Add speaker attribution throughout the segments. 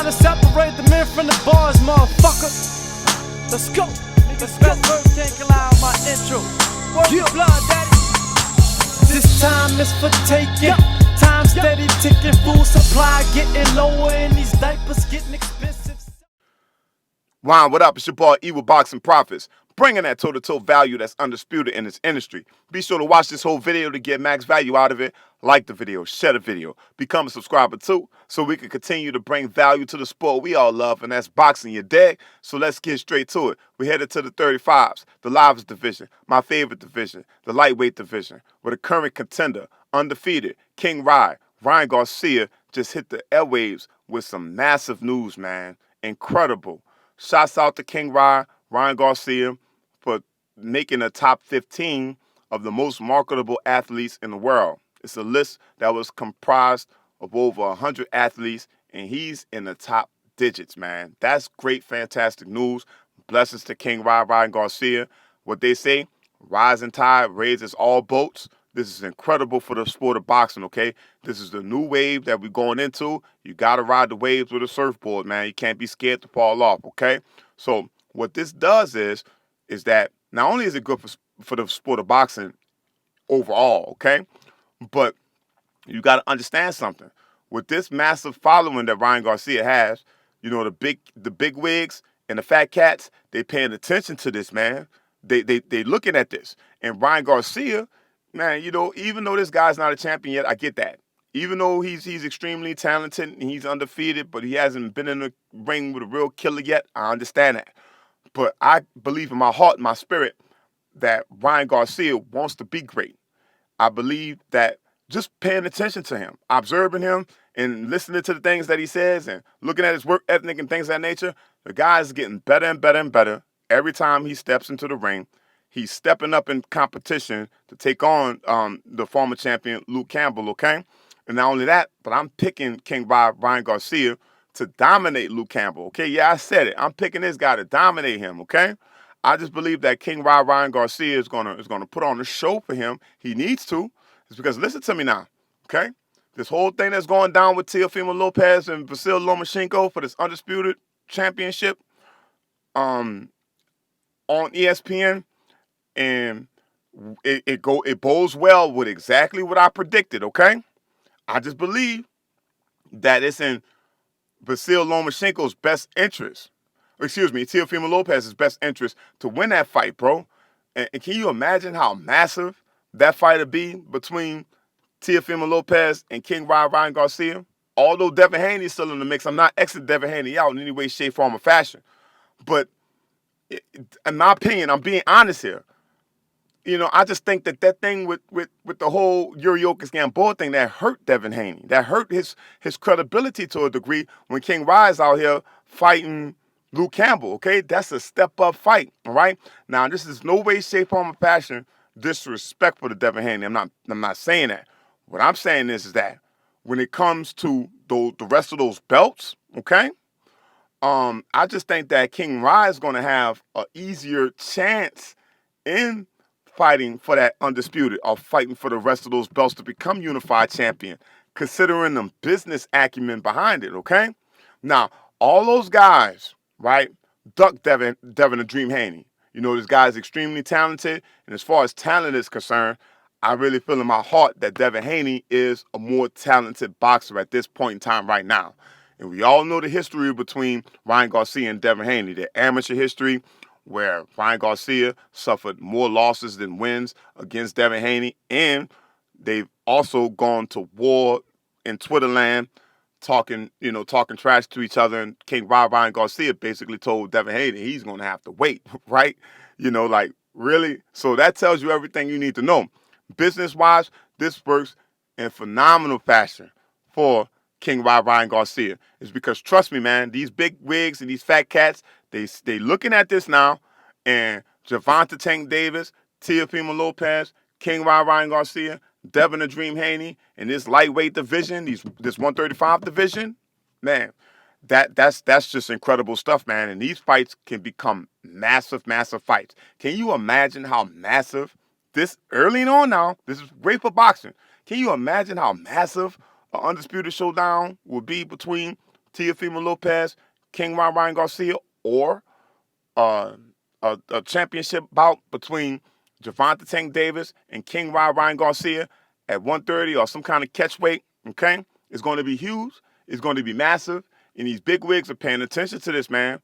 Speaker 1: to separate the men from the boys, motherfucker. Let's go. Let's go. Best verse can't allow my intro. Word your blood, daddy. This time is for taking. Time steady ticking. Food supply getting lower and these diapers getting expensive.
Speaker 2: Ryan, what up? It's your boy, Evil Boxing Profits, bringing that toe-to-toe value that's undisputed in this industry. Be sure to watch this whole video to get max value out of it. Like the video, share the video, become a subscriber too, so we can continue to bring value to the sport we all love, and that's boxing, you dig? So let's get straight to it. We're headed to the 35s, the Livest division, my favorite division, the lightweight division, where the current contender, undefeated, King Ryan Garcia, just hit the airwaves with some massive news, man. Incredible. Shouts out to King Ryan Garcia, for making the top 15 of the most marketable athletes in the world. It's a list that was comprised of over 100 athletes, and he's in the top digits, man. That's great, fantastic news. Blessings to King Ryan Garcia. What they say, rising tide raises all boats. This is incredible for the sport of boxing, okay? This is the new wave that we're going into. You got to ride the waves with a surfboard, man. You can't be scared to fall off, okay? So what this does is that not only is it good for the sport of boxing overall, okay? But you got to understand something. With this massive following that Ryan Garcia has, you know, the big wigs and the fat cats, they paying attention to this, man. They looking at this. And Ryan Garcia, man, you know, even though this guy's not a champion yet, I get that. Even though he's extremely talented and he's undefeated, but he hasn't been in the ring with a real killer yet, I understand that. But I believe in my heart and my spirit that Ryan Garcia wants to be great. I believe that just paying attention to him, observing him, and listening to the things that he says and looking at his work ethic and things of that nature, the guy's getting better and better and better every time he steps into the ring. He's stepping up in competition to take on the former champion, Luke Campbell, okay? And not only that, but I'm picking King Ryan Garcia to dominate Luke Campbell, okay? Yeah, I said it. I'm picking this guy to dominate him, okay? I just believe that King Ryan Garcia is gonna put on a show for him. He needs to. It's because, listen to me now, okay? This whole thing that's going down with Teofimo Lopez and Vasyl Lomachenko for this undisputed championship on ESPN, and it bodes well with exactly what I predicted, okay? I just believe that it's in Vasyl Lomachenko's best interest. Teofimo Lopez's best interest to win that fight, bro. And can you imagine how massive that fight would be between Teofimo Lopez and King Ryan Garcia? Although Devin Haney is still in the mix, I'm not exiting Devin Haney out in any way, shape, form, or fashion. But in my opinion, I'm being honest here. You know, I just think that thing with the whole Yuriorkis Gamboa thing, that hurt Devin Haney. That hurt his credibility to a degree when King Ryan's out here fighting Luke Campbell, okay? That's a step-up fight, all right? Now, this is no way, shape, form, or fashion disrespectful to Devin Haney. I'm not saying that. What I'm saying is that when it comes to the rest of those belts, okay, I just think that King Ryan's going to have an easier chance in fighting for that undisputed or fighting for the rest of those belts to become unified champion, considering the business acumen behind it, okay? Now, all those guys, right, duck Devin The Dream Haney. You know, this guy is extremely talented, and as far as talent is concerned, I really feel in my heart that Devin Haney is a more talented boxer at this point in time right now. And we all know the history between Ryan Garcia and Devin Haney, the amateur history, where Ryan Garcia suffered more losses than wins against Devin Haney, and they've also gone to war in Twitter land, talking trash to each other, and King Ryan Garcia basically told Devin Haney he's going to have to wait, right? You know, like, really? So that tells you everything you need to know. Business-wise, this works in phenomenal fashion for King Ryan Garcia. It's because, trust me, man, these big wigs and these fat cats, they looking at this now, and Gervonta Tank Davis, Teofimo Lopez, King Ryan Garcia, Devin The Dream Haney, in this lightweight division, this 135 division, man, that's just incredible stuff, man. And these fights can become massive, massive fights. Can you imagine how massive this early on now? This is great for boxing. Can you imagine how massive an undisputed showdown will be between Teofimo Lopez, King Ryan Garcia, or uh, a championship bout between Gervonta Tank Davis and King Ryan Garcia at 130 or some kind of catch weight, okay? It's going to be huge. It's going to be massive. And these big wigs are paying attention to this, man.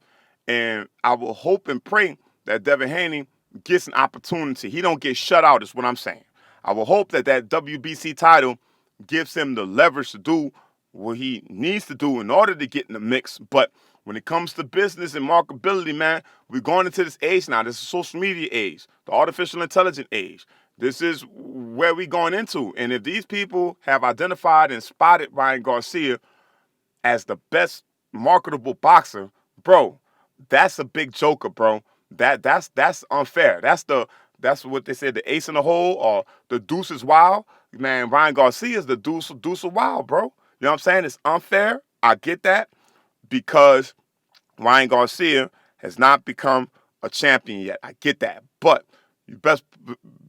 Speaker 2: And I will hope and pray that Devin Haney gets an opportunity. He don't get shut out is what I'm saying. I will hope that that WBC title gives him the leverage to do what he needs to do in order to get in the mix. But when it comes to business and marketability, man, we're going into this age now. This is social media age, the artificial intelligence age. This is where we're going into. And if these people have identified and spotted Ryan Garcia as the best marketable boxer, bro, that's a big joker, bro. That's unfair. That's what they said, the ace in the hole or the deuce is wild. Man, Ryan Garcia is the deuce of wild, bro. You know what I'm saying? It's unfair. I get that because Ryan Garcia has not become a champion yet. I get that. But you best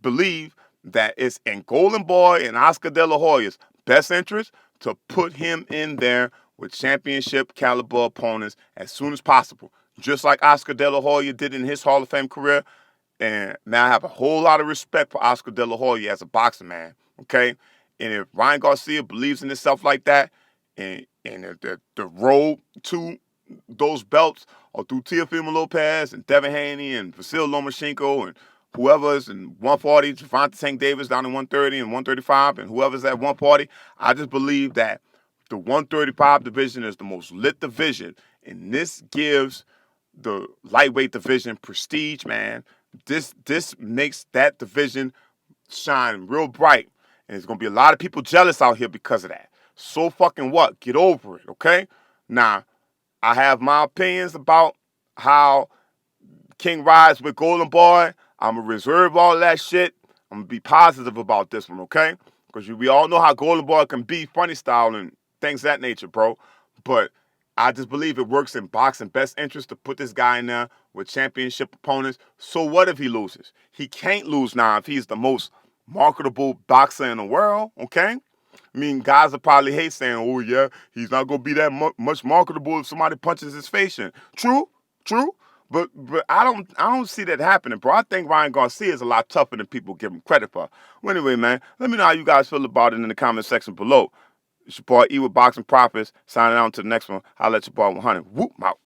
Speaker 2: believe that it's in Golden Boy and Oscar De La Hoya's best interest to put him in there with championship caliber opponents as soon as possible. Just like Oscar De La Hoya did in his Hall of Fame career. And now I have a whole lot of respect for Oscar De La Hoya as a boxing man, okay? And if Ryan Garcia believes in himself like that, and the road to those belts or through Teofimo Lopez and Devin Haney and Vasyl Lomachenko and whoever's in 140, Gervonta Tank Davis down in 130 and 135, and whoever's at 140, I just believe that the 135 division is the most lit division, and this gives the lightweight division prestige, man. This makes that division shine real bright. And there's going to be a lot of people jealous out here because of that. So fucking what? Get over it, okay? Now, I have my opinions about how King rides with Golden Boy. I'm going to reserve all that shit. I'm going to be positive about this one, okay? Because we all know how Golden Boy can be funny style and things of that nature, bro. But I just believe it works in boxing best interest to put this guy in there with championship opponents. So what if he loses? He can't lose now if he's the most marketable boxer in the world, okay? I mean, guys will probably hate saying, oh, yeah, he's not going to be that much marketable if somebody punches his face in. True. But I don't see that happening, bro. I think Ryan Garcia is a lot tougher than people give him credit for. Well, anyway, man, let me know how you guys feel about it in the comment section below. It's your boy E with Boxing Profits. Signing out to the next one. I'll let your boy 100. Whoop, out.